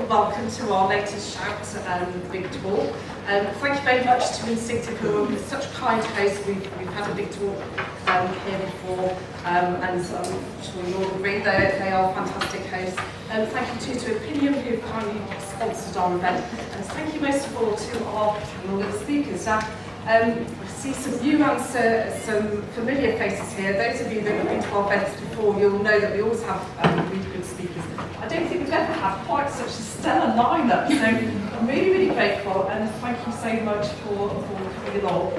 welcome to our latest Shout Big Talk. Thank you very much to Instinctive, who are such kind hosts. We've had a big talk here before, and I'm sure you'll agree they are fantastic hosts. Thank you to Opinion, who kindly sponsored our event, and thank you most of all to our panel of speakers. I see some new and some familiar faces here. Those of you that have been to our events before, you'll know that we always have really good speakers. I don't think we've ever had quite such a stellar lineup, so I'm really, really grateful, and thank you so much for coming along.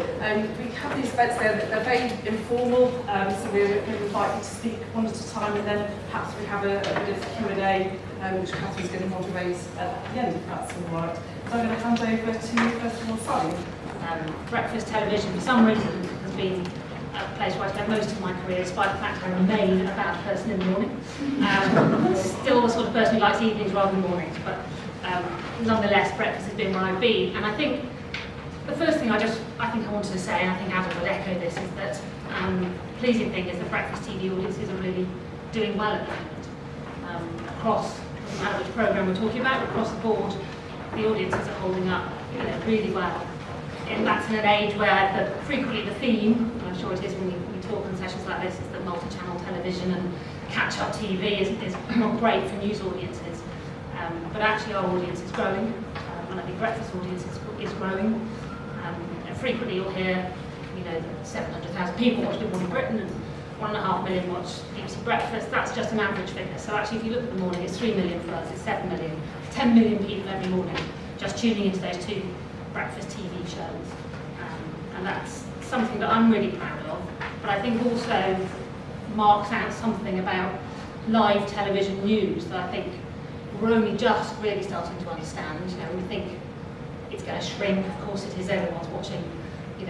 We have these events there that they're very informal, so we invite you to speak one at a time, and then perhaps we have a bit of Q&A, which Catherine's going to moderate at the end, if that's all right. So I'm going to hand over to, first of all, Sally. Breakfast television, for some reason, has been a place where I spent most of my career, despite the fact I remain a bad person in the morning. Still the sort of person who likes evenings rather than mornings, but nonetheless, breakfast has been where I've been. And I think the first thing I think I wanted to say, and I think Adam would echo this, is that the pleasing thing is that breakfast TV audiences are really doing well at the moment. Across, doesn't matter which programme we're talking about, across the board, the audiences are holding up really well. And that's in an age where frequently the theme, and I'm sure it is when we talk in sessions like this, is that multi-channel television and catch-up TV is not great for news audiences. But actually our audience is growing, and I think breakfast audience is growing. And frequently you'll hear, that 700,000 people watch Good Morning Britain and 1.5 million watch BBC Breakfast. That's just an average figure. So actually if you look at the morning, it's 3 million for us, it's 7 million, 10 million people every morning just tuning into those two breakfast TV shows, and that's something that I'm really proud of, but I think also marks out something about live television news that I think we're only just really starting to understand. We think it's going to shrink, of course it is, everyone's watching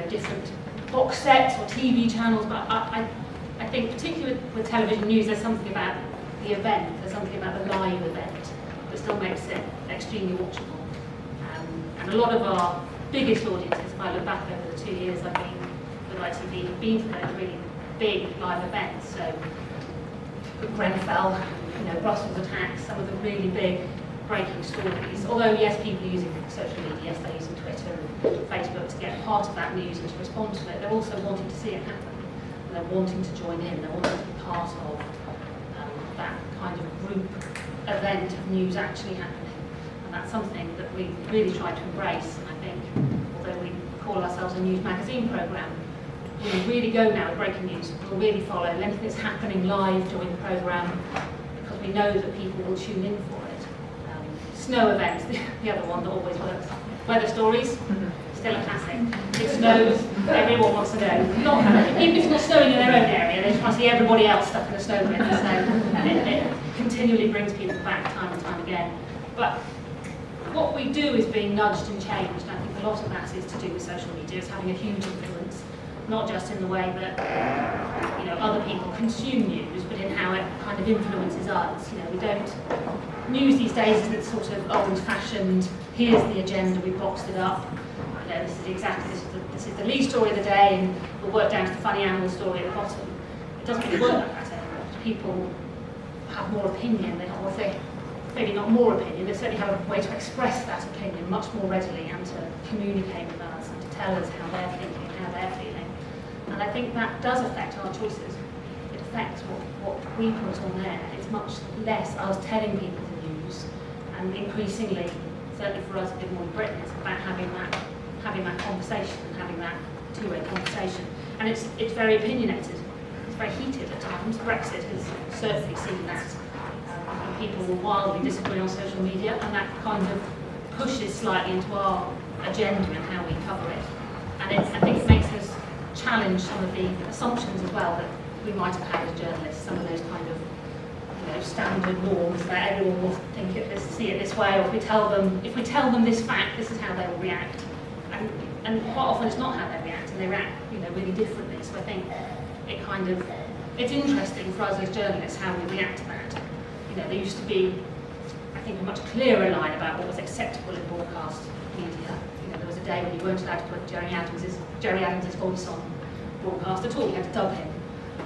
different box sets or TV channels, but I think particularly with television news there's something about the event, there's something about the live event that still makes it extremely watchable. And a lot of our biggest audiences, if I look back over the 2 years I've been with ITV, have been for those really big live events. So Grenfell, Brussels attacks, some of the really big breaking stories. Although yes, people are using social media, yes, they're using Twitter and Facebook to get part of that news and to respond to it. They're also wanting to see it happen. And they're wanting to join in. They're wanting to be part of that kind of group event of news actually happening. And that's something that we really try to embrace. And I think, although we call ourselves a news magazine programme, we really go now with breaking news. We'll really follow anything that's happening live during the programme, because we know that people will tune in for it. Snow events, the other one that always works. Weather stories, still a classic. It snows, everyone wants to know. Even if it's not snowing in their own area, they just want to see everybody else stuck in a snow bin. So it continually brings people back time and time again. But what we do is being nudged and changed, and I think a lot of that is to do with social media. It's having a huge influence, not just in the way that other people consume news, but in how it kind of influences us. We don't news these days isn't sort of old-fashioned. Here's the agenda, we boxed it up. This is the lead story of the day, and we'll work down to the funny animal story at the bottom. It doesn't really work like that anymore. People have more opinion. Maybe not more opinion, they certainly have a way to express that opinion much more readily and to communicate with us and to tell us how they're thinking and how they're feeling. And I think that does affect our choices. It affects what we put on there. It's much less us telling people the news, and increasingly, certainly for us at Good Morning Britain, it's about having that conversation and having that two-way conversation. And it's very opinionated. It's very heated at times. Brexit has certainly seen that. People will wildly disagree on social media, and that kind of pushes slightly into our agenda and how we cover it. And I think it makes us challenge some of the assumptions as well that we might have had as journalists, some of those kind of standard norms that everyone will see it this way, or if we tell them this fact, this is how they will react. And quite often it's not how they react, and they react really differently. So I think it's interesting for us as journalists how we react to that. There used to be, I think, a much clearer line about what was acceptable in broadcast media. There was a day when you weren't allowed to put Gerry Adams' voice on broadcast at all. You had to dub him.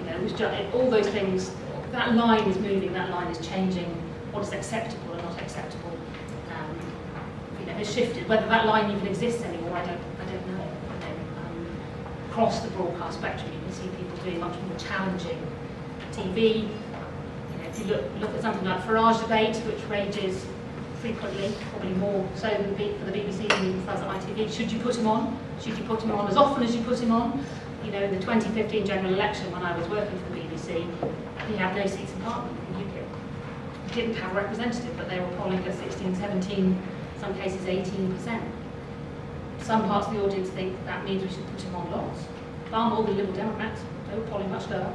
It was just, all those things. That line is moving. That line is changing. What is acceptable and not acceptable. has shifted. Whether that line even exists anymore, I don't know. Across the broadcast spectrum, you can see people doing much more challenging TV. If you look at something like Farage debate, which rages frequently, probably more so for the BBC than it does at ITV. Should you put him on? Should you put him on as often as you put him on? The 2015 general election, when I was working for the BBC, he had no seats in Parliament in UKIP. He didn't have a representative, but they were polling at 16, 17, some cases 18%. Some parts of the audience think that means we should put him on lots. Far more than Liberal Democrats, they were polling much lower.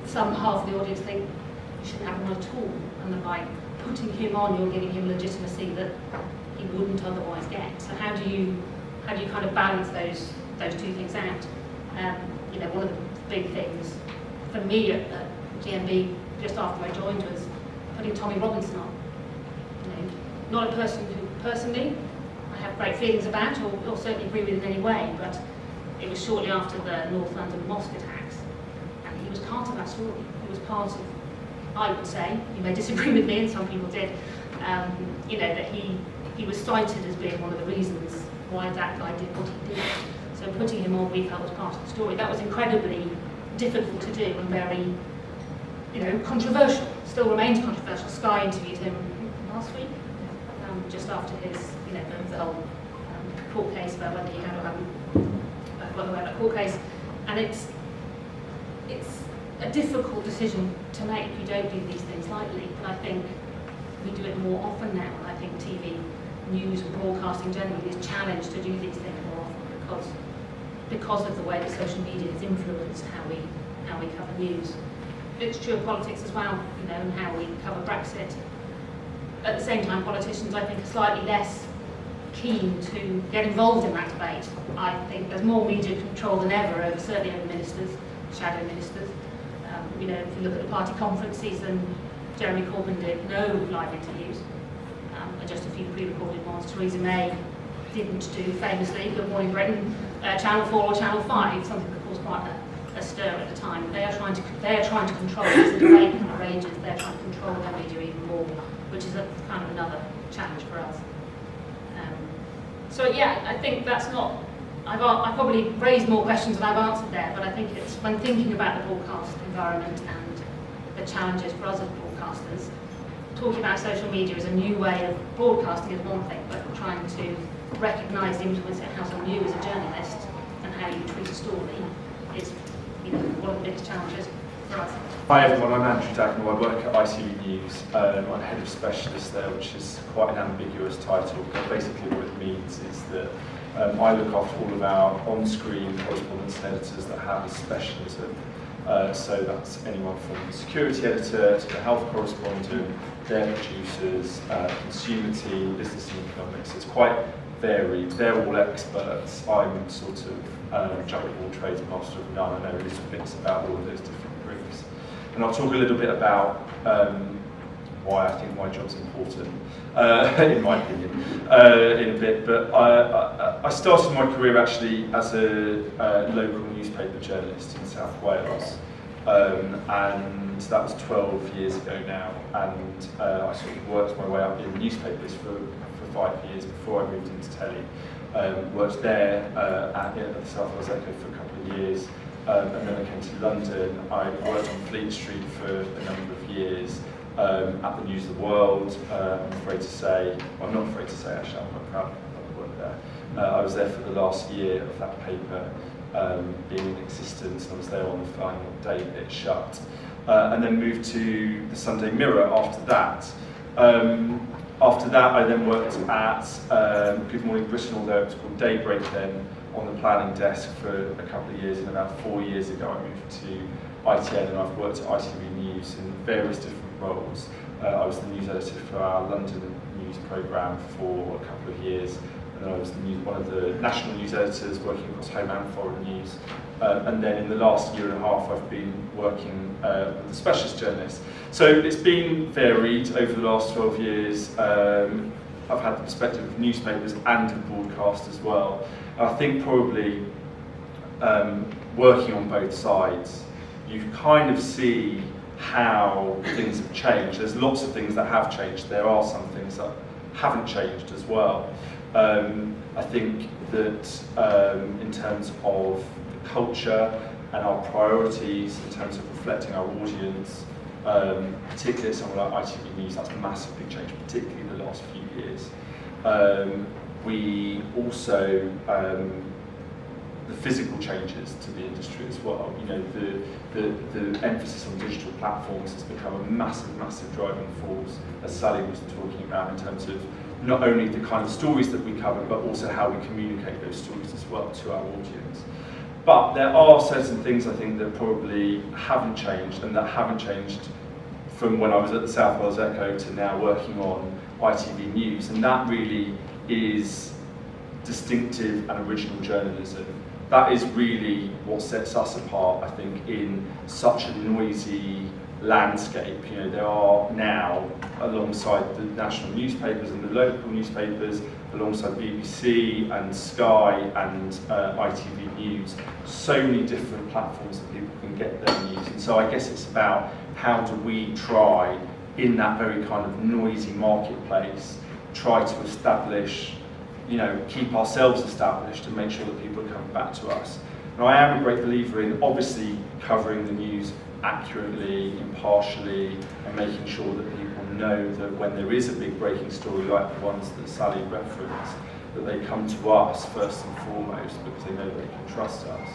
Some half of the audience think you shouldn't have him on at all, and that by putting him on, you're giving him legitimacy that he wouldn't otherwise get. So how do you kind of balance those two things out? One of the big things for me at GMB just after I joined was putting Tommy Robinson on. Not a person who personally I have great feelings about or certainly agree with in any way, but it was shortly after the North London mosque attacks, and he was part of that story. He was part of, I would say, you may disagree with me, and some people did, that he was cited as being one of the reasons why that guy did what he did. So putting him on, we felt, was part of the story. That was incredibly difficult to do and very, controversial. Still remains controversial. Sky interviewed him last week, just after his, the whole court case about whether he had or hadn't, that court case, and it's a difficult decision to make. You don't do these things lightly, and I think we do it more often now. And I think TV news and broadcasting generally is challenged to do these things more often because of the way that social media has influenced how we cover news. It's true of politics as well, and how we cover Brexit. At the same time, politicians, I think, are slightly less keen to get involved in that debate. I think there's more media control than ever, certainly over ministers, shadow ministers. If you look at the party conferences, then Jeremy Corbyn did no live interviews, and just a few pre-recorded ones. Theresa May didn't do, famously, Good Morning Britain, Channel 4 or Channel 5, something that caused quite a stir at the time. They are trying to control, as the debate kind of rages, they're trying to control their media even more, which is kind of another challenge for us. I think that's not. I've probably raised more questions than I've answered there, but I think it's when thinking about the broadcast environment and the challenges for us as broadcasters, talking about social media as a new way of broadcasting is one thing, but trying to recognise the influence it has on you as a journalist and how you treat a story is one of the biggest challenges for us. Hi everyone, I'm Andrew Dagnall. I work at ITV News. I'm head of specialists there, which is quite an ambiguous title, but basically what it means is that I look after all of our on-screen correspondents and editors that have a specialism. So that's anyone from the security editor to the health correspondent, their producers, consumer team, business and economics. It's quite varied. They're all experts. I'm sort of jack of all trades, master of none. I know little bits about all of those different briefs. And I'll talk a little bit about why I think my job's important, in my opinion, in a bit. But I started my career actually as a local newspaper journalist in South Wales, and that was 12 years ago now. And I sort of worked my way up in newspapers for 5 years before I moved into telly. Worked there at the South Wales Echo for a couple of years. And then I came to London. I worked on Fleet Street for a number of years, at the News of the World, I'm afraid to say. Well, I'm not afraid to say, actually, I'm quite proud of the work there. I was there for the last year of that paper being in existence, and I was there on the final day that it shut. And then moved to the Sunday Mirror after that. After that, I then worked at Good Morning Britain, although it was called Daybreak then, on the planning desk for a couple of years, and about 4 years ago I moved to ITN, and I've worked at ITV News in various different roles. I was the news editor for our London news programme for a couple of years, and then I was one of the national news editors working across home and foreign news. And then in the last year and a half I've been working with a specialist journalist. So it's been varied over the last 12 years. I've had the perspective of newspapers and of broadcast as well. I think probably working on both sides, you kind of see how things have changed. There's lots of things that have changed. There are some things that haven't changed as well. I think that in terms of the culture and our priorities, in terms of reflecting our audience, particularly something like ITV News, that's a massive big change, particularly the last few years. We also, the physical changes to the industry as well. You know, the emphasis on digital platforms has become a massive driving force, as Sally was talking about, in terms of not only the kind of stories that we cover, but also how we communicate those stories as well to our audience. But there are certain things I think that probably haven't changed, and that haven't changed from when I was at the South Wales Echo to now working on ITV News, and that really is distinctive and original journalism. That is really what sets us apart, I think, in such a noisy landscape. You know, there are now, alongside the national newspapers and the local newspapers, alongside BBC and Sky and ITV News, so many different platforms that people can get their news. And so I guess it's about how do we try, in that very kind of noisy marketplace, try to establish, you know, keep ourselves established and make sure that people are coming back to us. Now, I am a great believer in obviously covering the news accurately, impartially, and making sure that people know that when there is a big breaking story like the ones that Sally referenced, that they come to us first and foremost because they know they can trust us.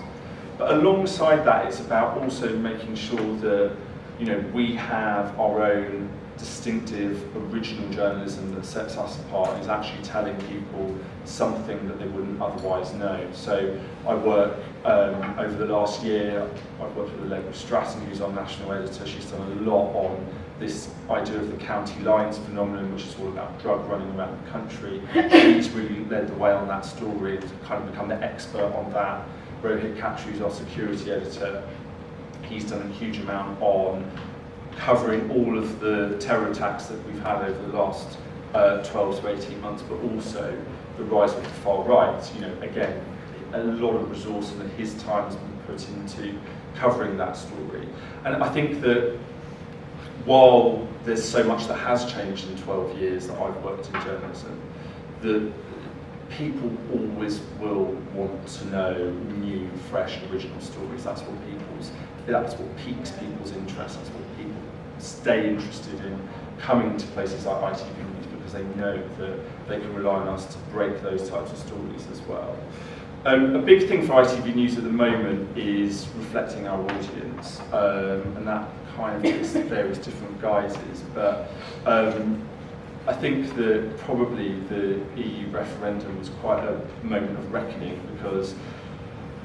But alongside that, it's about also making sure that, you know, we have our own distinctive original journalism that sets us apart and is actually telling people something that they wouldn't otherwise know. So I work, over the last year, I've worked with Allegra Stratton, who's our national editor. She's done a lot on this idea of the county lines phenomenon, which is all about drug running around the country. She's really led the way on that story, to kind of become the expert on that. Rohit Khatri, who's our security editor, he's done a huge amount on covering all of the terror attacks that we've had over the last 12 to 18 months, but also the rise of the far right. You know, again, a lot of resource and his time has been put into covering that story. And I think that while there's so much that has changed in 12 years that I've worked in journalism, the people always will want to know new, fresh, original stories. That's what piques people's interest. That's what people stay interested in coming to places like ITV News, because they know that they can rely on us to break those types of stories as well. A big thing for ITV News at the moment is reflecting our audience, and that kind of takes various different guises. But I think that probably the EU referendum was quite a moment of reckoning, because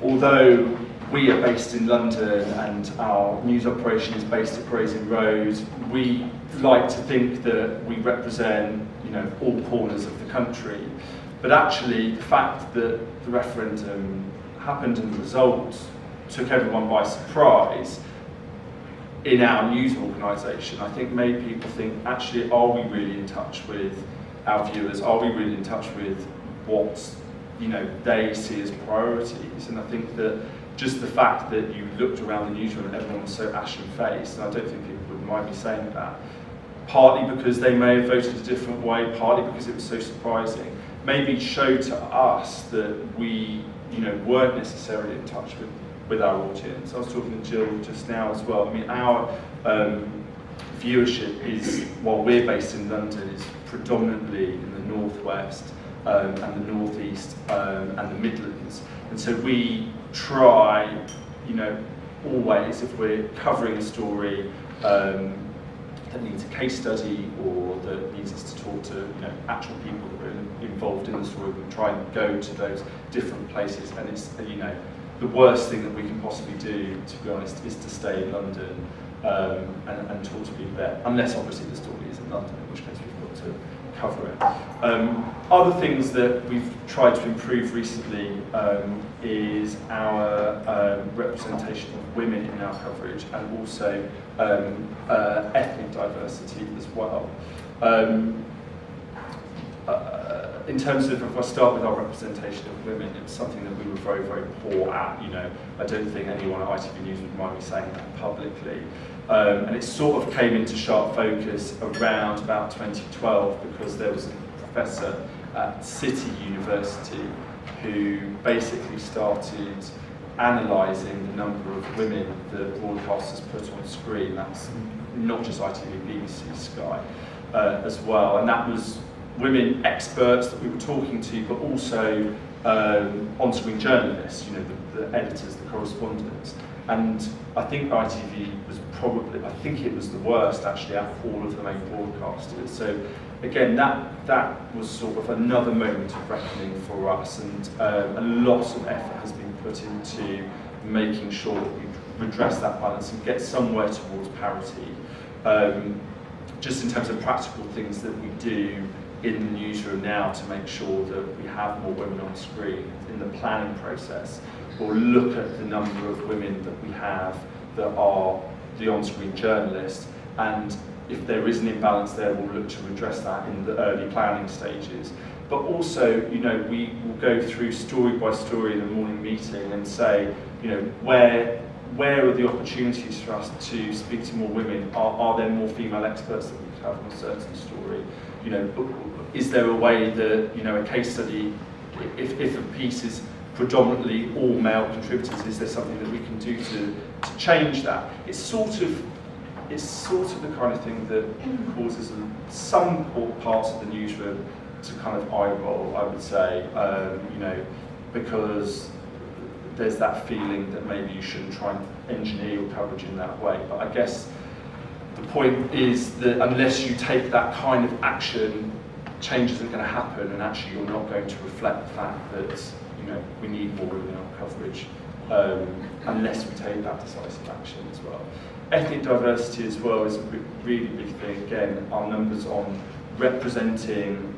although we are based in London and our news operation is based at Gray's Inn Road, we like to think that we represent, you know, all corners of the country. But actually, the fact that the referendum happened and the result took everyone by surprise in our news organisation, I think made people think, actually, are we really in touch with our viewers? Are we really in touch with what, you know, they see as priorities? And I think that just the fact that you looked around the newsroom and everyone was so ashen-faced, and I don't think people would mind me saying that, partly because they may have voted a different way, partly because it was so surprising, maybe showed to us that we, you know, weren't necessarily in touch with our audience. I was talking to Jill just now as well. I mean, our viewership is, while we're based in London, is predominantly in the northwest and the northeast and the Midlands. And so we try, you know, always, if we're covering a story that needs a case study or that needs us to talk to, you know, actual people that are involved in the story, we try and go to those different places. And it's, you know, the worst thing that we can possibly do, to be honest, is to stay in London and talk to people there, unless obviously the story is in London, in which case we've got to cover it. Other things that we've tried to improve recently is our representation of women in our coverage, and also ethnic diversity as well. In terms of, if I start with our representation of women, it was something that we were very, very poor at. You know, I don't think anyone at ITV News would mind me saying that publicly. And it sort of came into sharp focus around about 2012, because there was professor at City University who basically started analysing the number of women that broadcasters put on screen. That's not just ITV, BBC, Sky as well. And that was women experts that we were talking to, but also on-screen journalists, you know, the editors, the correspondents. And I think ITV was probably, I think it was the worst actually out of all of the main broadcasters. So again, that was sort of another moment of reckoning for us, and a lot of effort has been put into making sure that we redress that balance and get somewhere towards parity. Just in terms of practical things that we do in the newsroom now to make sure that we have more women on screen in the planning process, or look at the number of women that we have that are the on-screen journalists, and if there is an imbalance there, we'll look to redress that in the early planning stages. But also, you know, we will go through story by story in the morning meeting and say, you know, where are the opportunities for us to speak to more women? Are there more female experts that we could have on a certain story? You know, is there a way that, you know, a case study, if a piece is predominantly all male contributors, is there something that we can do to change that? It's sort of the kind of thing that causes some parts of the newsroom to kind of eye roll, I would say, you know, because there's that feeling that maybe you shouldn't try and engineer your coverage in that way. But I guess the point is that unless you take that kind of action, change isn't going to happen, and actually you're not going to reflect the fact that, you know, we need more women in our coverage, unless we take that decisive action as well. Ethnic diversity as well is a really big thing. Again, our numbers on representing,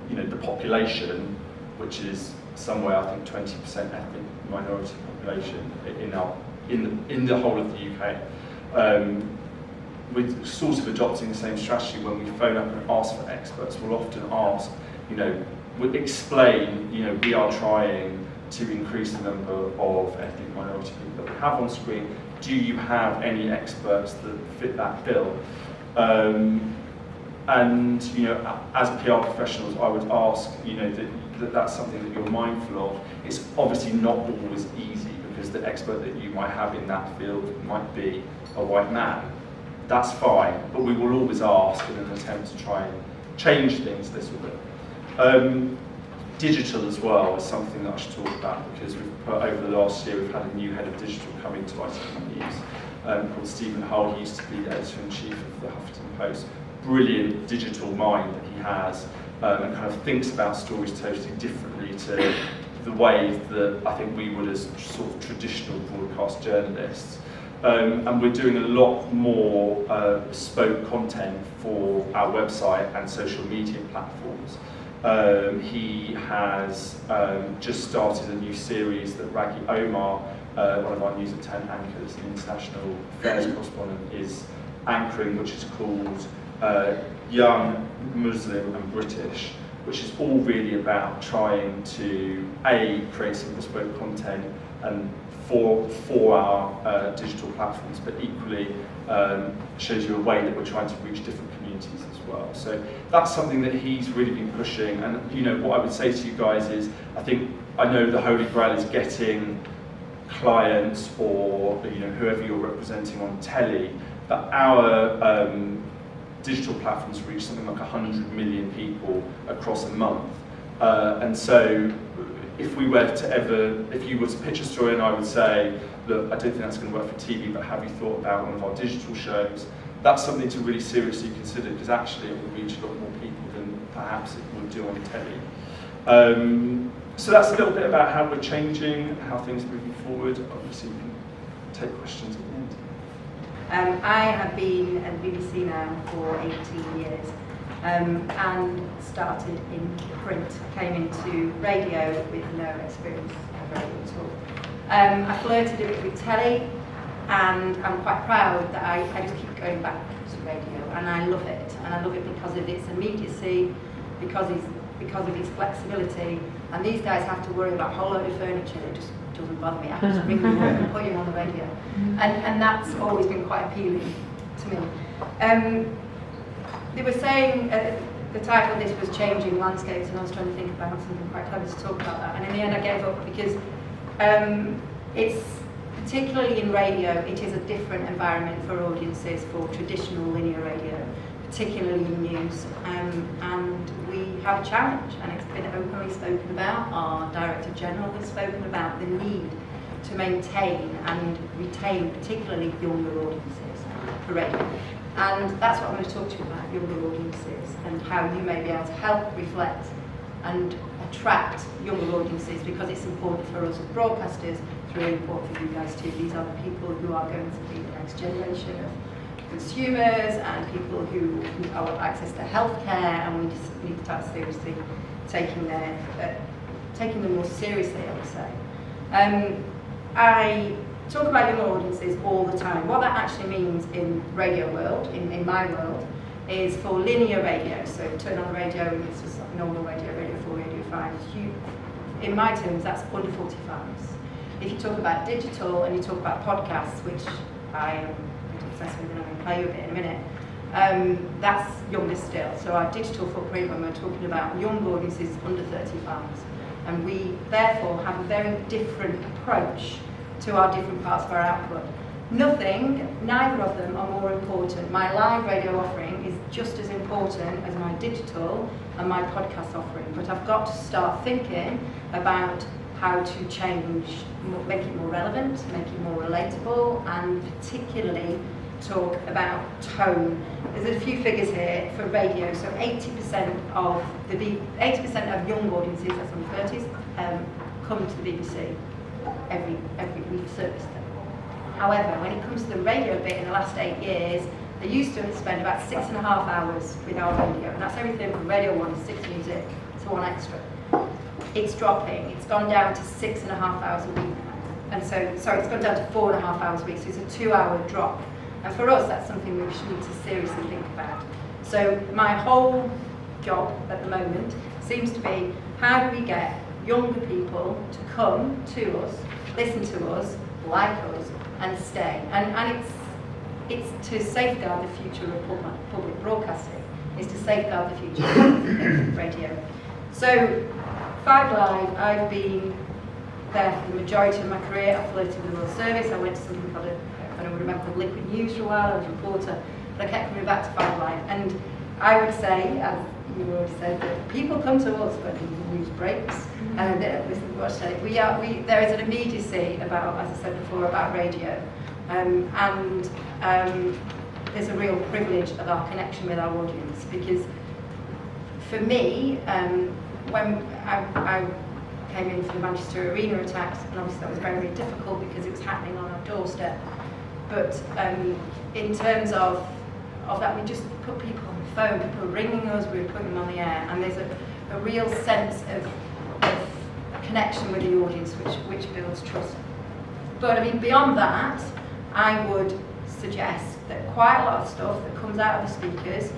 you know, the population, which is somewhere I think 20% ethnic minority population in the whole of the UK. We're sort of adopting the same strategy when we phone up and ask for experts. We'll often ask, you know, we'll explain, you know, we are trying to increase the number of ethnic minority people that we have on screen. Do you have any experts that fit that bill? And, you know, as PR professionals, I would ask, you know, that that's something that you're mindful of. It's obviously not always easy, because the expert that you might have in that field might be a white man. That's fine, but we will always ask in an attempt to try and change things a little bit. Digital as well is something that I should talk about, because we've put, over the last year, we've had a new head of digital coming to ITV News called Stephen Hull. He used to be the editor-in-chief of the Huffington Post. Brilliant digital mind that he has, and kind of thinks about stories totally differently to the way that I think we would as sort of traditional broadcast journalists. And we're doing a lot more bespoke content for our website and social media platforms. He has just started a new series that Raghi Omar, one of our News at 10 anchors and international affairs correspondent, is anchoring, which is called Young, Muslim and British, which is all really about trying to create some bespoke content and for our digital platforms, but equally shows you a way that we're trying to reach different communities as well. So that's something that he's really been pushing. And you know, what I would say to you guys is, I know the Holy Grail is getting clients or, you know, whoever you're representing on telly, but our digital platforms reach something like 100 million people across a month. And so if you were to pitch a story and I would say, look, I don't think that's going to work for TV, but have you thought about one of our digital shows? That's something to really seriously consider, because actually it will reach a lot more people than perhaps it would do on telly. So that's a little bit about how we're changing, how things are moving forward. Obviously you can take questions at the end. I have been at BBC now for 18 years. And started in print, came into radio with no experience of radio at all. I flirted a bit with telly, and I'm quite proud that I just keep going back to radio, and I love it. And I love it because of its immediacy, because of its flexibility, and these guys have to worry about a whole load of furniture that just doesn't bother me. I can just bring them home and put you on the radio. And that's always been quite appealing to me. They were saying, the title of this was Changing Landscapes, and I was trying to think about something quite clever to talk about that, and in the end I gave up because it's, particularly in radio, it is a different environment for audiences for traditional linear radio, particularly in news, and we have a challenge, and it's been openly spoken about. Our Director General has spoken about the need to maintain and retain particularly younger audiences for radio. And that's what I'm going to talk to you about, younger audiences, and how you may be able to help reflect and attract younger audiences, because it's important for us as broadcasters, it's really important for you guys too. These are the people who are going to be the next generation of consumers and people who have access to healthcare, and we just need to start seriously taking them more seriously, I would say. I talk about younger audiences all the time. What that actually means in radio world, in my world, is for linear radio. So turn on the radio and it's just like normal radio, Radio 4, Radio 5. In my terms, that's under 45s. If you talk about digital and you talk about podcasts, which I am obsessed with and I'm going to play with it in a minute, that's younger still. So our digital footprint, when we're talking about young audiences, is under 35s. And we therefore have a very different approach to our different parts of our output. Neither of them are more important. My live radio offering is just as important as my digital and my podcast offering, but I've got to start thinking about how to change, make it more relevant, make it more relatable, and particularly talk about tone. There's a few figures here for radio. So 80% of young audiences, that's on 30s, come to the BBC every week service them. However, when it comes to the radio bit in the last 8 years, they used to spend about 6.5 hours with our radio, and that's everything from Radio 1, 6 music, to 1 extra. It's dropping. It's gone down to 6.5 hours a week now. And so, sorry, it's gone down to 4.5 hours a week, so it's a 2-hour drop. And for us, that's something we should need to seriously think about. So my whole job at the moment seems to be, how do we get younger people to come to us, listen to us, like us, and stay? And it's to safeguard the future of public broadcasting, is to safeguard the future of radio. So 5 Live, I've been there for the majority of my career. I floated with the Royal Service. I went to something called, I don't remember, called Liquid News for a while. I was a reporter, but I kept coming back to 5 Live. And I would say, as you already said, that people come to us when the news breaks, and there is an immediacy about, as I said before, about radio, and there's a real privilege of our connection with our audience, because for me, when I came in for the Manchester Arena attacks, and obviously that was very, very difficult because it was happening on our doorstep, but in terms of that, we just put people on the phone, people were ringing us, we were putting them on the air, and there's a real sense of connection with the audience, which builds trust. But I mean, beyond that, I would suggest that quite a lot of stuff that comes out of the speakers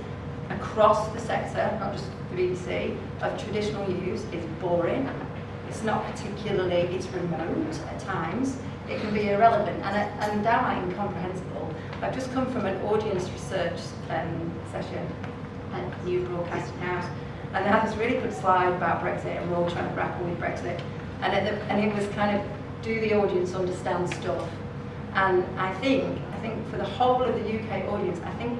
across the sector, not just the BBC, of traditional news is boring. It's not particularly, it's remote at times. It can be irrelevant and downright incomprehensible. I've just come from an audience research session at News Broadcasting House, and they had this really good slide about Brexit, and we're all trying to grapple with Brexit. And it was kind of, do the audience understand stuff? And I think for the whole of the UK audience, I think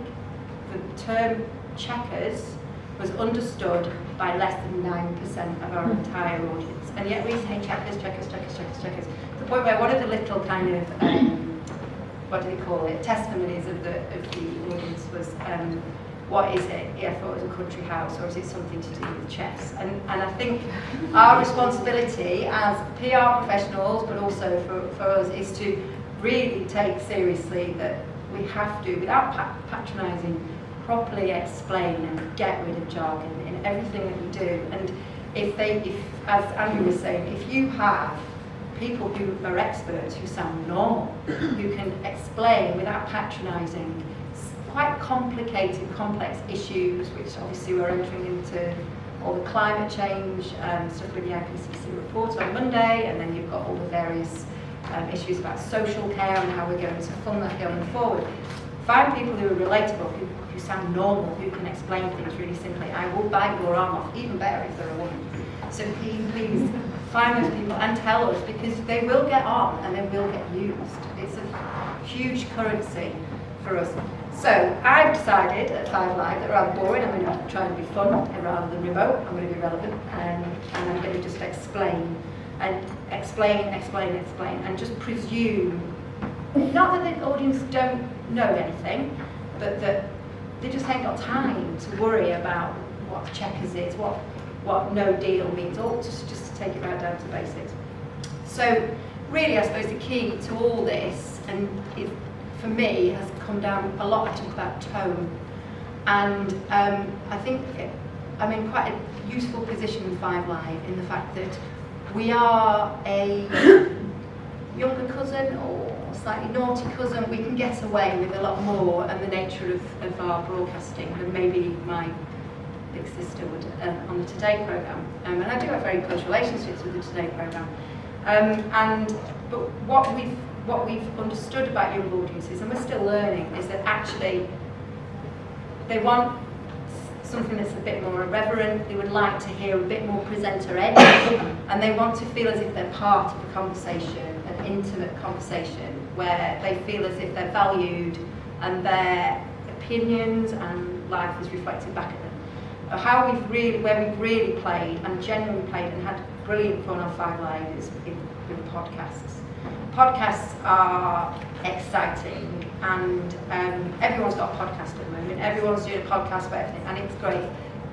the term checkers was understood by less than 9% of our entire audience. And yet we say checkers, checkers, checkers, checkers, checkers. To the point where one of the little kind of, what do they call it, testimonies of the audience was, what is it? Yeah, I thought it was a country house, or is it something to do with chess? And I think our responsibility as PR professionals, but also for us, is to really take seriously that we have to, without patronising, properly explain and get rid of jargon in everything that we do. And if as Andrew was saying, if you have people who are experts, who sound normal, who can explain without patronising quite complicated, complex issues, which obviously we're entering into all the climate change stuff with the IPCC report on Monday, and then you've got all the various issues about social care and how we're going to fund that going forward. find people who are relatable, who sound normal, who can explain things really simply. I will bite your arm off, even better if they're a woman. So please find those people and tell us, because they will get on and they will get used. It's a huge currency for us. So I've decided at 5 Live that rather boring, I'm going to try and be fun rather than remote. I'm going to be relevant, and I'm going to just explain, and just presume, not that the audience don't know anything, but that they just ain't got time to worry about what checkers is, what no deal means, or just to take it right down to basics. So really, I suppose the key to all this, and it, for me, has come down a lot. I talk about tone, and I think I'm in quite a useful position with 5 Live in the fact that we are a younger cousin or slightly naughty cousin. We can get away with a lot more and the nature of our broadcasting than maybe my big sister would on the Today programme. And I do have very close relationships with the Today programme. But what we've understood about young audiences, and we're still learning, is that actually they want something that's a bit more irreverent. They would like to hear a bit more presenter edge, and they want to feel as if they're part of a conversation, an intimate conversation, where they feel as if they're valued and their opinions and life is reflected back at them. Where we've really played and genuinely played and had brilliant fun on 5 Live is with podcasts. Podcasts are exciting, and everyone's got a podcast at the moment. Everyone's doing a podcast about everything, and it's great.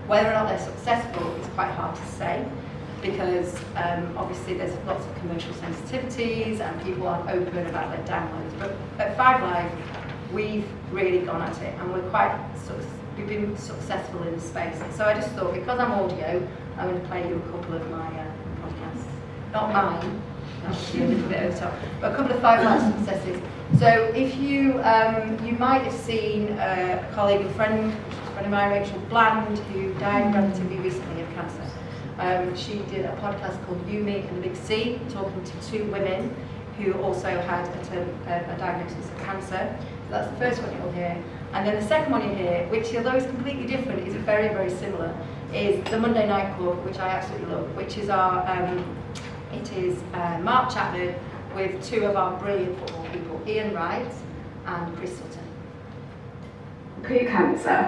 Whether or not they're successful is quite hard to say, because obviously there's lots of commercial sensitivities and people aren't open about their downloads. But at 5 Live, we've really gone at it, and we've been successful in the space. So I just thought, because I'm audio, I'm going to play you a couple of my podcasts. Not mine, that's a little bit over the top, but a couple of 5 Live successes. So if you might have seen a colleague and friend of mine, Rachel Bland, who died relatively recently of cancer. She did a podcast called You, Me and the Big C, talking to 2 women who also had a diagnosis of cancer. So that's the first one you'll hear. And then the second one you hear, which although it's completely different, is very, very similar, is the Monday Night Club, which I absolutely love, which is our, Mark Chapman with 2 of our brilliant football people, Ian Wright and Chris Sutton. Poo cancer,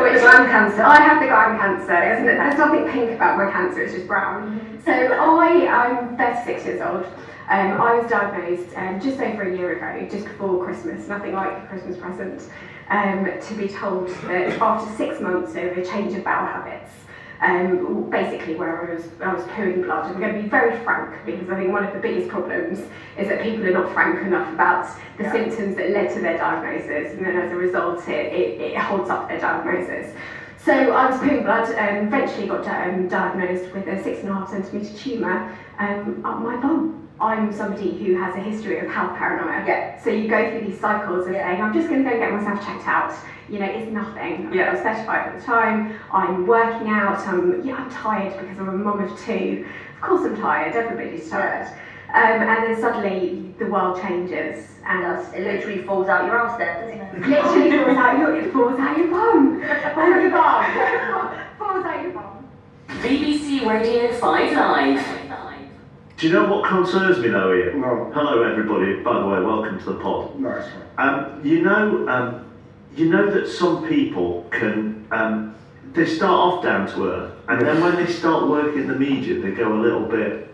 which I'm cancer. I have the Guyana cancer, isn't it? There's nothing pink about my cancer, it's just brown. So I'm 36 years old. I was diagnosed just over a year ago, just before Christmas, nothing like a Christmas present, to be told that after 6 months of a change of bowel habits, basically where I was pooing blood. I'm going to be very frank, because I think one of the biggest problems is that people are not frank enough about the symptoms that led to their diagnosis, and then as a result it holds up their diagnosis. So I was pooing blood and eventually got diagnosed with a 6.5 centimetre tumour up my bum. I'm somebody who has a history of health paranoia. Yeah. So you go through these cycles of saying, I'm just going to go and get myself checked out. You know, it's nothing. I was 35 at the time. I'm working out. I'm tired because I'm a mum of 2. Of course I'm tired. Everybody's tired. And then suddenly the world changes, and it literally falls out your arse then, doesn't it? Literally it falls out your bum. Falls out your bum. BBC Radio 5 Live. Do you know what concerns me though, Ian? No. Hello everybody, by the way, welcome to the pod. Nice. You know that some people can, they start off down to earth, and then when they start working in the media, they go a little bit,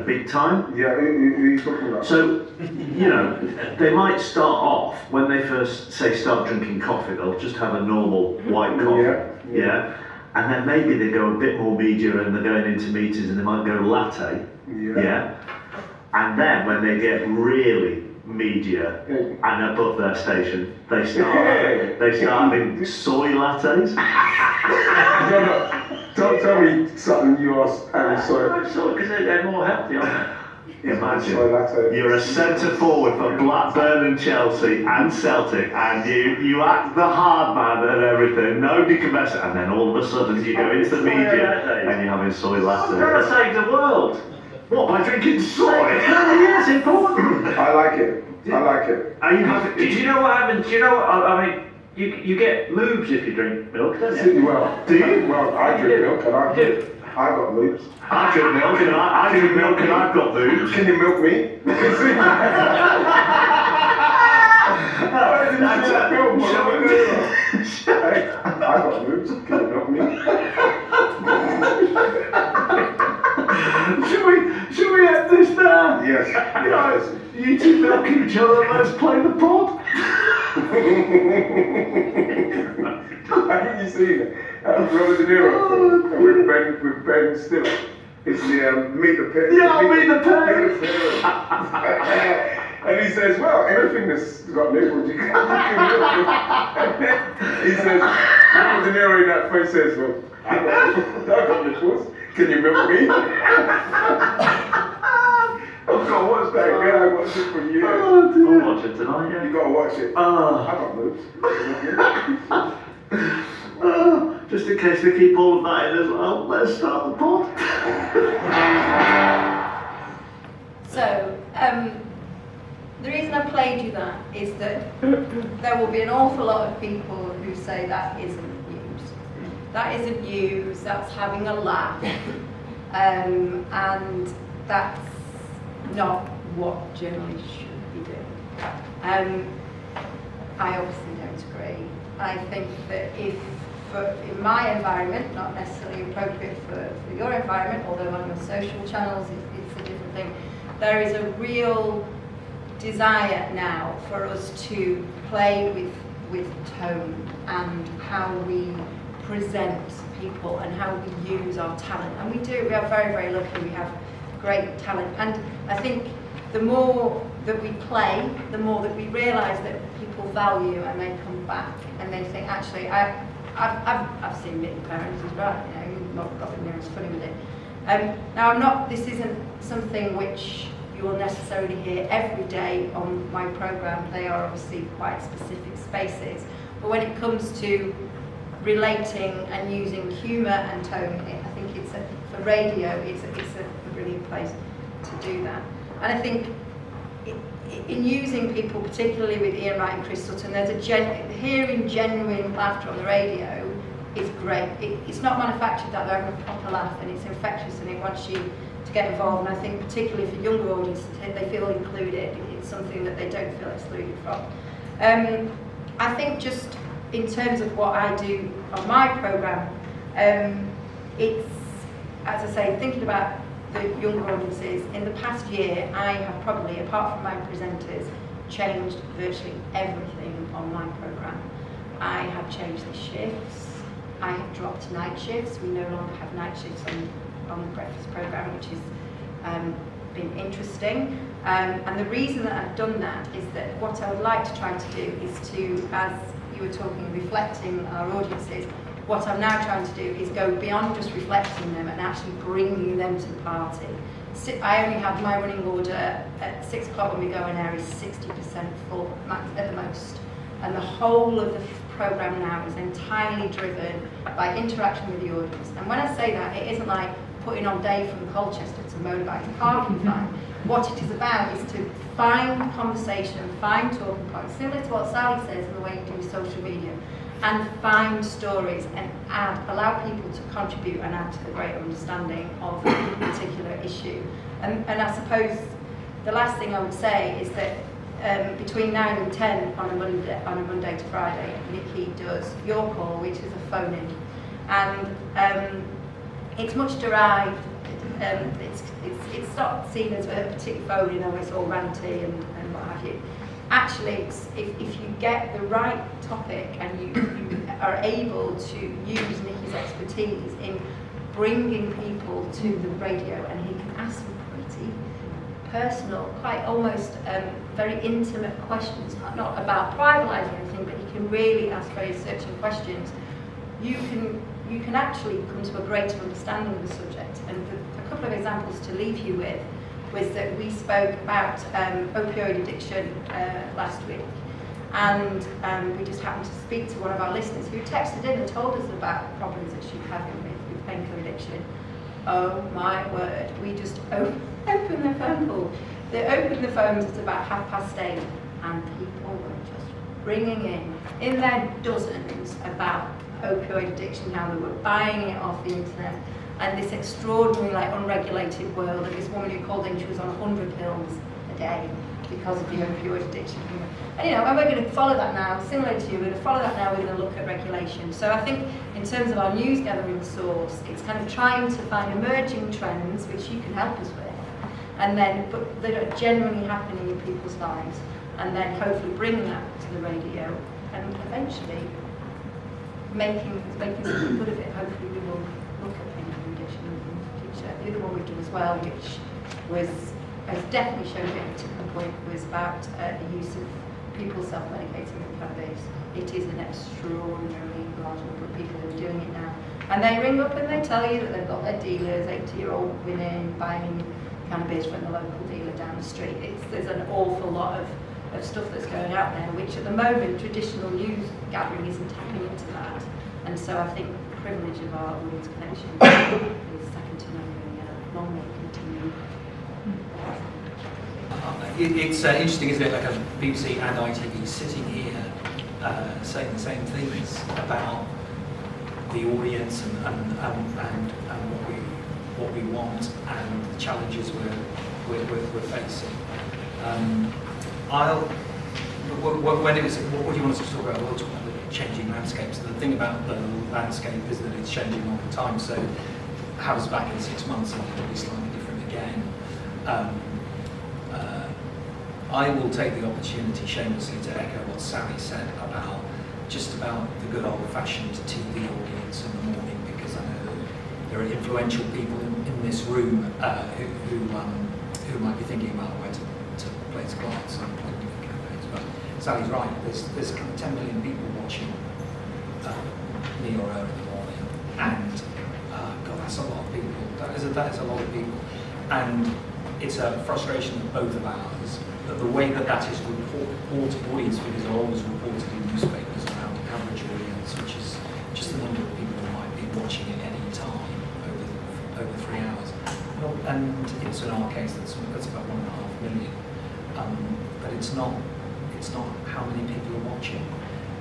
big time. Yeah, who are you talking about? So, they might start off, when they first, say, start drinking coffee, they'll just have a normal white coffee. Yeah. And then maybe they go a bit more media and they're going into meetings and they might go latte. Yeah. And then when they get really media and above their station, they start having soy lattes. Don't tell me something you are having soy. Because they're more healthy, aren't they? Imagine soy latte. You're a centre forward for Blackburn and Chelsea and Celtic, and you act the hard man and everything. Nobody can mess it, and then all of a sudden you go into the media and you're having soy latte. I'm trying to save the world. What, by drinking soy? Yeah, it's important. I like it. I like it. Are you happy? Do you know what happens? Do you know what, I mean, you get lubes if you drink milk, don't you? Well, Do you? Well, I drink milk and I got loops. I drink milk and I drink milk and I've got lubes. Can you milk me? Hey, I got loops. Can you milk me? Should we end this now? Yes. Guys, you two milking each other, let's play the pod. Haven't you seen it? That was Robert De Niro film with Ben Stiller. It's the Meet the Parents. Yeah, Meet the Parents. And he says, well, anything that's got nipples, you can milk it. He says, Robert De Niro in that face says, well, I got nipples. Can you milk me? I've got to watch that again. I watched it for years. I'll watch it tonight, yeah. You got to watch it. I got moves. Just in case we keep all of that in as well, let's start the pod. So, the reason I played you that is that there will be an awful lot of people who say that isn't news. That isn't news, that's having a laugh. And that's not what journalists should be doing. I obviously don't agree. I think that if, in my environment, not necessarily appropriate for your environment, although on your social channels it's a different thing, there is a real desire now for us to play with tone and how we present people and how we use our talent. And we do, we are very, very lucky, we have great talent. And I think the more that we play, the more that we realise that people value and they come back and they think, actually, I've seen Meet the Parents as well, you know, Robert De Niro's funny with it. Now this isn't something which you will necessarily hear every day on my programme. They are obviously quite specific spaces. But when it comes to relating and using humour and tone, I think for radio, it's a brilliant place to do that. And I think in using people, particularly with Ian Wright and Chris Sutton, hearing genuine laughter on the radio is great. It's not manufactured that they're having a proper laugh, and it's infectious and it wants you to get involved. And I think particularly for younger audiences, they feel included. It's something that they don't feel excluded from. I think just in terms of what I do on my programme, it's, as I say, thinking about the younger audiences, in the past year I have probably, apart from my presenters, changed virtually everything on my programme. I have changed the shifts, I have dropped night shifts. We no longer have night shifts on the breakfast programme, which has been interesting. And the reason that I've done that is that what I would like to try to do is to, as you were talking, reflecting our audiences, what I'm now trying to do is go beyond just reflecting them and actually bringing them to the party. I only have my running order at 6 o'clock when we go on air is 60% full at the most. And the whole of the programme now is entirely driven by interaction with the audience. And when I say that, it isn't like putting on Dave from Colchester to motorbike parking fine. What it is about is to find conversation, find talking points, similar to what Sally says in the way you do social media, and find stories and allow people to contribute and add to the greater understanding of a particular issue. And I suppose the last thing I would say is that between 9 and 10 on a Monday to Friday, Nikki does Your Call, which is a phone-in. And it's much derived, it's not seen as a particular phone-in, it's all ranty and what have you. Actually, if you get the right topic and you are able to use Nikki's expertise in bringing people to the radio, and he can ask some pretty personal, quite almost very intimate questions, not about privatising anything, but he can really ask very searching questions. You can actually come to a greater understanding of the subject. And a couple of examples to leave you with was that we spoke about opioid addiction last week, and we just happened to speak to one of our listeners who texted in and told us about problems that she's having with painkiller addiction. Oh my word, we just opened the phone call They opened the phones at about 8:30, and people were just ringing in their dozens about opioid addiction, how they were buying it off the internet, and this extraordinary, like, unregulated world of this woman who called in, she was on 100 pills a day because of the opioid addiction. And, you know, and we're going to follow that now, similar to you, we're going to follow that now, we're going to look at regulation. So I think in terms of our news gathering source, it's kind of trying to find emerging trends, which you can help us with, and then, but that are genuinely happening in people's lives, and then hopefully bring that to the radio, and eventually making something good of it. Hopefully we will look at pain addiction in the future. The other one we've done as well, which has definitely shown a bit of a tipping point, was about the use of people self-medicating with cannabis. It is an extraordinarily large number of people who are doing it now. And they ring up and they tell you that they've got their dealers, 80-year-old women buying cannabis from the local dealer down the street. There's an awful lot of stuff that's going out there, which at the moment traditional news gathering isn't tapping into that. And so I think the privilege of our audience connection is second to none, really, and a long way to continue. It's interesting, isn't it, like a BBC and ITV sitting here saying the same things about the audience and what we want and the challenges we're facing. What do you want us to talk about? We'll talk about the changing landscapes. The thing about the landscape is that it's changing all the time. So how's back in 6 months and it'll be slightly different again. I will take the opportunity shamelessly to echo what Sally said about the good old-fashioned TV audience in the morning, because I know that there are influential people in this room who might be thinking about where to place clients and political campaigns. But Sally's right. There's kind of 10 million people watching me or her in the morning, and God, that's a lot of people. That is a lot of people, and it's a frustration of both of ours. That the way that is reported, audience figures are always reported in newspapers around average audience, which is just the number of people who might be watching at any time over 3 hours. And it's in our case that's about 1.5 million. But it's not how many people are watching.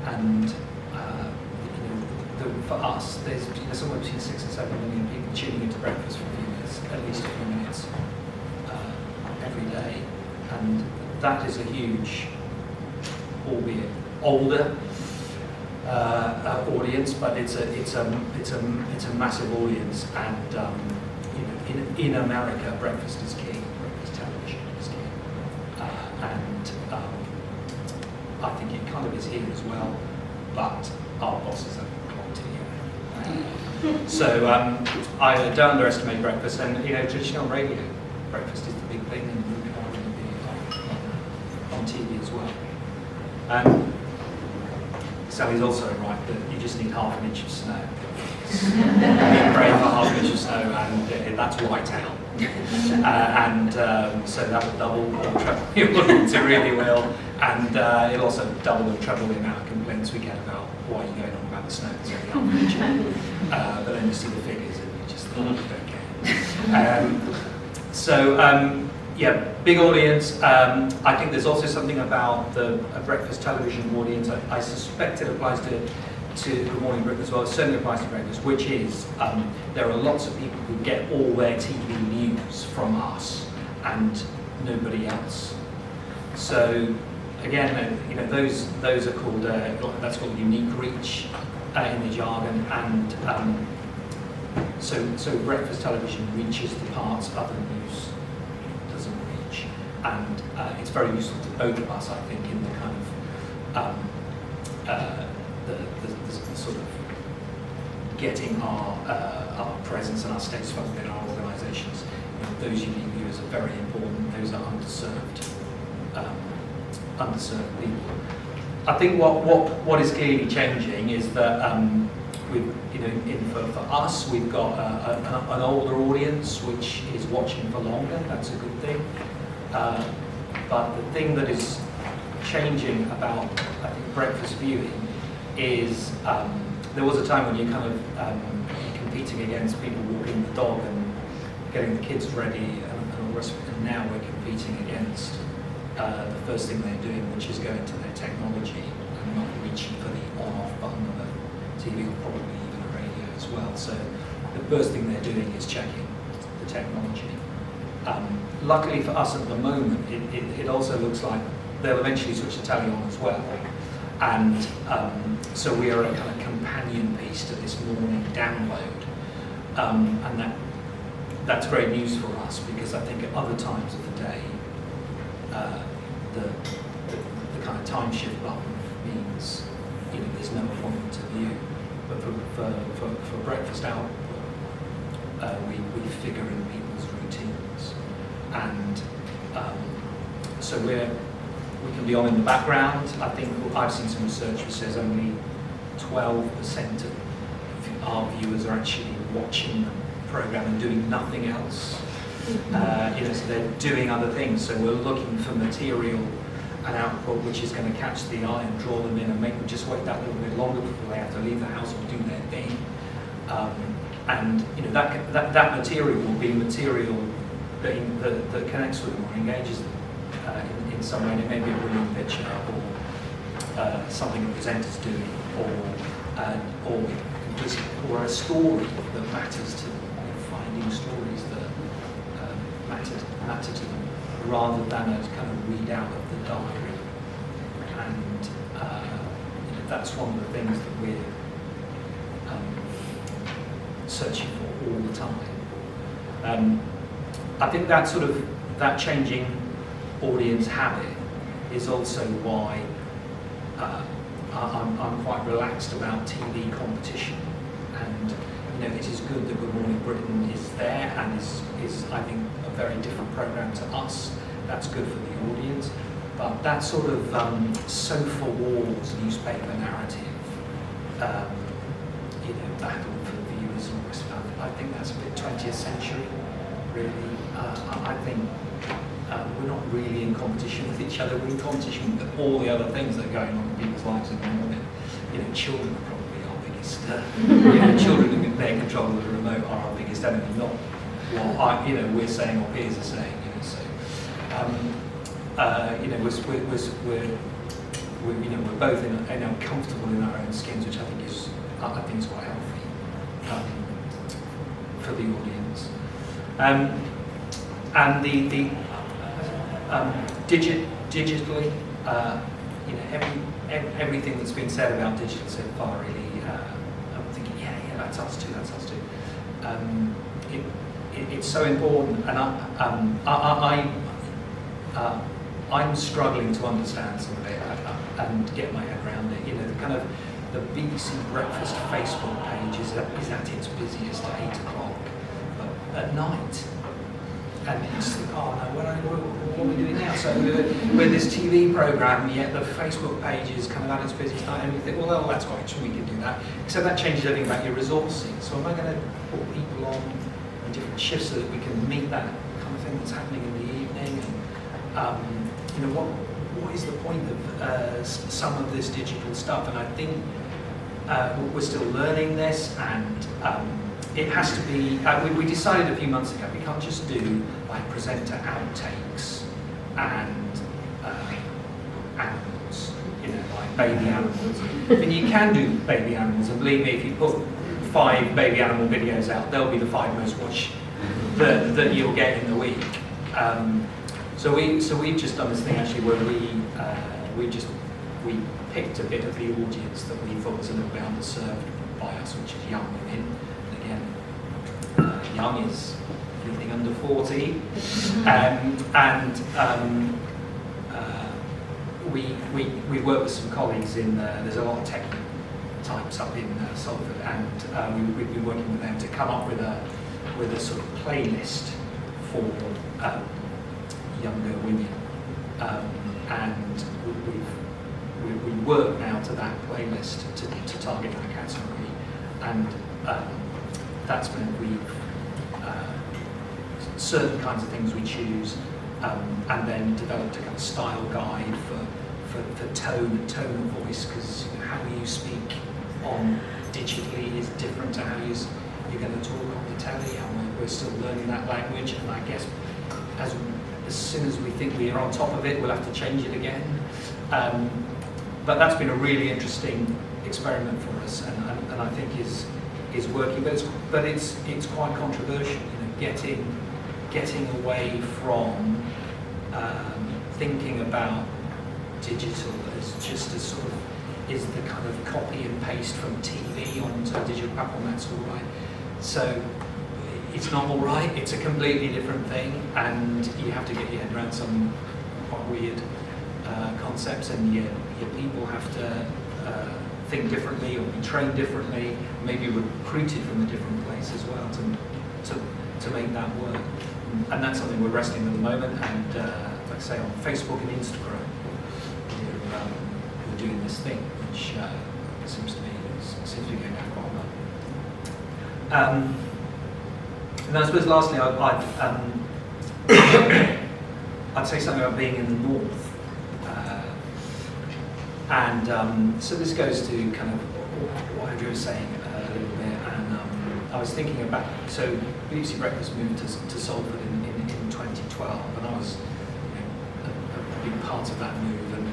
And for us, there's somewhere between 6 and 7 million people tuning into breakfast for a few minutes, at least a few minutes every day. And that is a huge, albeit older, audience, but it's a massive audience. And in America, breakfast is king. Breakfast television is king, and I think it kind of is here as well. But our bosses haven't clocked it yet. So I don't underestimate breakfast, and traditional radio, breakfast is the big thing, and we are going to be on TV as well. Sally's also right that you just need half an inch of snow. Be brave for half an inch of snow, and that's Whitetown. So that will double or treble your audience, it really will. And it'll also double and treble the amount of complaints we get about why are you going on about the snow. It's only half an inch. But then you see the figures and you just think, don't care. Yeah, big audience. I think there's also something about the breakfast television audience. I suspect it applies to Good Morning Britain as well. It certainly applies to breakfast, which is there are lots of people who get all their TV news from us and nobody else. So again, those are called that's called unique reach in the jargon, and so breakfast television reaches the parts other news doesn't reach, and it's very useful to both of us, I think, in the kind of the sort of getting our presence and our status in our organisations. Those unique viewers are very important. Those are underserved people. I think what is clearly changing is that for us, we've got an older audience which is watching for longer. That's a good thing. But the thing that is changing about, I think, breakfast viewing is there was a time when you're kind of competing against people walking the dog and getting the kids ready and all the rest us, and now we're competing against the first thing they're doing, which is going to their technology and not reaching for the on-off button of a TV or probably even a radio as well. So the first thing they're doing is checking the technology. Luckily for us at the moment, it also looks like they'll eventually switch to telly on as well. And so we are a kind of companion piece to this morning download. And that's great news for us, because I think at other times of the day, the kind of time shift button means there's no appointment to view. But for breakfast output, we figure in people's routines, and so we can be on in the background. I think I've seen some research which says only 12% of our viewers are actually watching the programme and doing nothing else. So they're doing other things. So we're looking for material and output which is going to catch the eye and draw them in and make them just wait that little bit longer before they have to leave the house or do their thing. And that material will be material that connects with them or engages them in some way. And it may be a brilliant picture or something the presenter's doing, or a story that matters to them. Finding stories that matter to them, rather than a kind of readout of the diary. And that's one of the things that we're searching for all the time. I think that changing audience habit is also why I'm quite relaxed about TV competition. And it is good that Good Morning Britain is there and is I think a very different programme to us. That's good for the audience. But that sort of sofa wars newspaper narrative, battle for viewers and all this stuff, I think that's a bit 20th century, really. I think we're not really in competition with each other. We're in competition with all the other things that are going on in people's lives in the morning. Children are probably our biggest. Children in their control of the remote are our biggest enemy, not what we're saying or peers are saying. We're both comfortable in our own skins, which I think is quite healthy for the audience. And digitally, everything that's been said about digital so far, really, I'm thinking, that's us too. It's so important, and I'm struggling to understand some of it and get my head around it. The BBC Breakfast Facebook page is at its busiest at 8 o'clock at night. And it's like, oh no, what are we doing now? So we're this TV programme, yet the Facebook page is kind of at its busiest night, and you think, well, that's quite true, we can do that. Except that changes everything about your resourcing. So am I going to put people on different shifts so that we can meet that kind of thing that's happening in the evening? And what is the point of some of this digital stuff? And I think we're still learning this, and it has to be, we decided a few months ago, we can't just do like presenter outtakes and animals, like baby animals. And you can do baby animals, and believe me, if you put 5 baby animal videos out, they'll be the 5 most watched that you'll get in the week. So we've just done this thing actually where we picked a bit of the audience that we thought was a little bit underserved by us, which is young women. Young is anything under 40, we work with some colleagues in there's a lot of tech types up in Salford, and we've been working with them to come up with a sort of playlist for younger women, and we work now to that playlist to target that category, and that's meant we've certain kinds of things we choose, and then developed a kind of style guide for tone of voice, because how you speak on digitally is different to how you're going to talk on the telly, and we're still learning that language. And I guess as soon as we think we are on top of it, we'll have to change it again. But that's been a really interesting experiment for us, and I think is working. But it's quite controversial, getting away from thinking about digital as just a sort of is the kind of copy and paste from TV onto a digital platform. That's all right. So it's not all right. It's a completely different thing, and you have to get your head around some quite weird concepts, and your people have to think differently or be trained differently, maybe recruited from a different place as well to make that work. And that's something we're wrestling with at the moment. And like I say, on Facebook and Instagram, we're doing this thing, which seems to be going down quite well. And I suppose lastly, I'd say something about being in the north. So this goes to kind of what Andrew was saying a little bit, and I was thinking about, so BBC Breakfast moved to Salford in 2012, and I was a big part of that move, and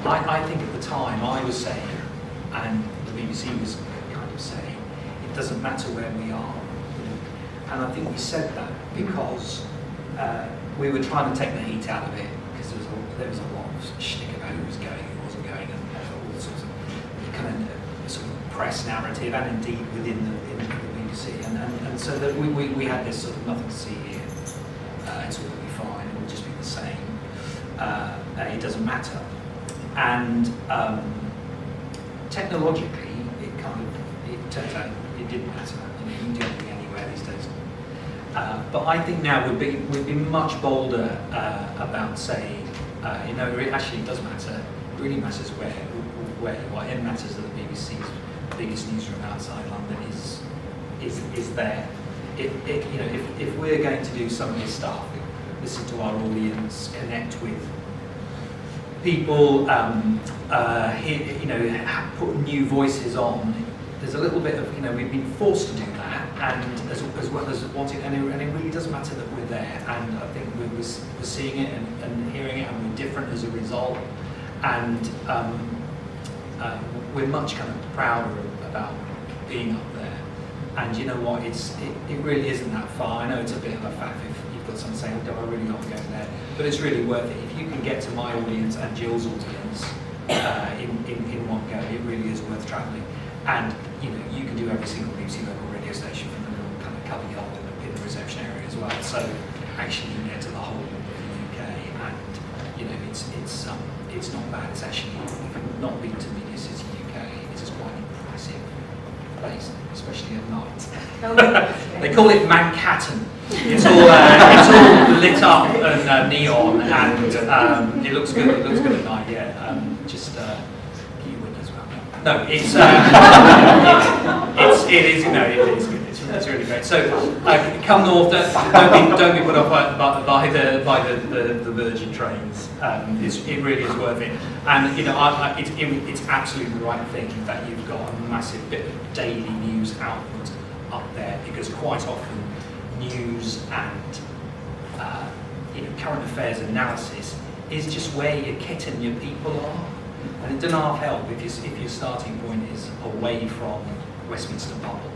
I think at the time I was saying, and the BBC was kind of saying, it doesn't matter where we are, and I think we said that because we were trying to take the heat out of it, because there was a lot of shtick about who was going, who wasn't going, and all sorts of kind of sort of press narrative, and indeed within the BBC, and so that we had this sort of nothing to see here. It's all going to be fine. It will just be the same. It doesn't matter. And technologically, it turns out it didn't matter. You can do anything anywhere these days. But I think now we've been much bolder about saying, it actually does matter. It really matters where you are. It matters that the BBC's biggest newsroom outside London is there. If we're going to do some of this stuff, listen to our audience, connect with people, put new voices on. There's a little bit of, we've been forced to do that, and as well as wanting, and it really does matter that we're there. And I think we're seeing it and hearing it, and we're different as a result. And we're much kind of prouder about being up there. And you know what? It really isn't that far. I know it's a bit of a faff if you've got someone saying, "Oh, I really not going there," but it's really worth it. If you can get to my audience and Jill's audience in one go, it really is worth travelling. And you can do every single BBC local radio station from the little kind of cubby hole in the reception area as well. So actually, you can get to the whole of the UK, and it's not bad. It's actually, if you've not been to Media City UK, it's quite an impressive place, especially at night. They call it Manhattan. It's all lit up and neon, and it looks good. It looks good at night. Yeah, just keep your windows well. No, it is good. It's really great. So come north. Don't be put off by the Virgin trains. It really is worth it. And it's absolutely the right thing that you've got a massive bit of daily news output up there, because quite often news and current affairs analysis is just where your kit and your people are. And it doesn't half help if your starting point is away from Westminster bubble.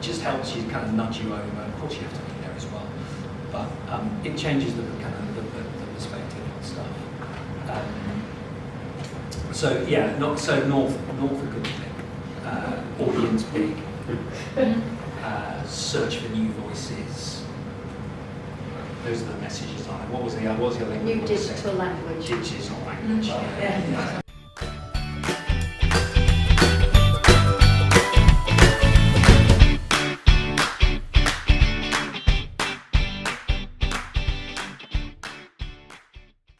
Just helps you kind of nudge you over. Of course, you have to be there as well, but it changes the kind of the perspective and stuff. So yeah, north a good thing. Audience big. Search for new voices. Those are the messages. What was the other? New digital language. Digital language. Yeah.